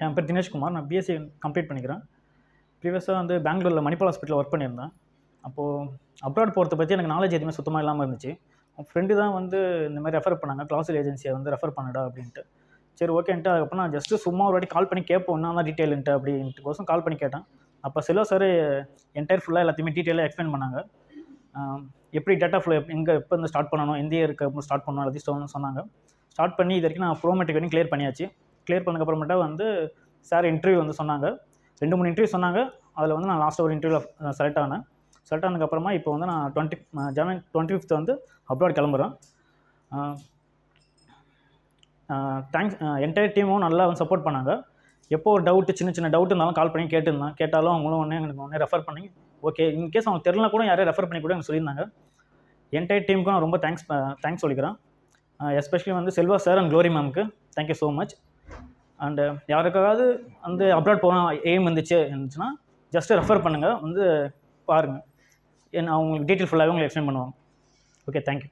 என் பேர் தினேஷ்குமார். நான் BSc complete பண்ணிக்கிறேன். ப்ரீவியஸாக வந்து பெங்களூரில் மணிப்பால் ஹாஸ்பிட்டலில் ஒர்க் பண்ணியிருந்தேன். அப்போது அப்ராட் போகிறத பற்றி எனக்கு நாலேஜ் எதுவுமே சுத்தமாக இல்லாமல் இருந்துச்சு. என் ஃப்ரெண்டு தான் வந்து இந்த மாதிரி ரெஃபர் பண்ணாங்க, கிளாஸில் ஏஜென்சியை வந்து ரெஃபர் பண்ணுடா அப்படின்ட்டு. சரி ஓகேன்ட்டு அதுக்கப்புறம் நான் ஜஸ்ட்டு சும்மா ஒரு வாட்டி கால் பண்ணி கேட்போம் என்ன தான் டீட்டெயிலுன்ட்டு அப்படின்ட்டு கோசம் கால் பண்ணி கேட்டேன். அப்போ செல்வா சார் என்டையர் ஃபுல்லாக எல்லாத்தையுமே டீட்டெயிலாக எக்ஸ்பிளைன் பண்ணாங்க. எப்படி டேட்டா ஃப்ளோ எங்கே எப்போ வந்து ஸ்டார்ட் பண்ணணும், எந்த இயருக்கு ஸ்டார்ட் பண்ணணும் எல்லாத்தையும் சொன்னாங்க. ஸ்டார்ட் பண்ணி இது வரைக்கும் நான் ப்ரோமெட்ரிக் வரைக்கும் கிளியர் பண்ணியாச்சு. கிளியர் பண்ணதுக்கப்புறமேட்டா வந்து சார் இன்டர்வியூ வந்து சொன்னாங்க. 2-3 இன்டர்வியூ சொன்னாங்க. அதில் வந்து நான் லாஸ்ட்டாக ஒரு இன்டர்வியூவில் செலக்ட் ஆனேன். செலக்ட் ஆனதுக்கப்புறமா இப்போ வந்து நான் ஜனவரி 25 வந்து அப்ராட் கிளம்புறேன். தேங்க்ஸ். என்டையர் டீமும் நல்லா வந்து சப்போர்ட் பண்ணாங்க. எப்போ ஒரு டவுட்டு சின்ன டவுட் இருந்தாலும் கால் பண்ணி கேட்டாலும் அவங்களும் எனக்கு ரெஃபர் பண்ணி ஓகே இன்கேஸ் அவங்க தெரியலனா கூட யாரையும் ரெஃபர் பண்ணி கூட எனக்கு சொல்லியிருந்தாங்க. என்டையர் டீமுக்கும் நான் ரொம்ப தேங்க்ஸ் சொல்லிக்கிறேன். எஸ்பெஷலி வந்து செல்வா சார் அண்ட் க்ளோரி மேம்க்கு தேங்க்யூ ஸோ மச். அண்டு யாருக்காவது வந்து அப்ராட் போகணும் எய்ம் இருந்துச்சுன்னா ஜஸ்ட்டு ரெஃபர் பண்ணுங்கள், வந்து பாருங்கள். அவங்களுக்கு டீட்டெயில் ஃபுல்லாகவே உங்களுக்கு எக்ஸ்பிளைன் பண்ணுவாங்க. Okay, thank you.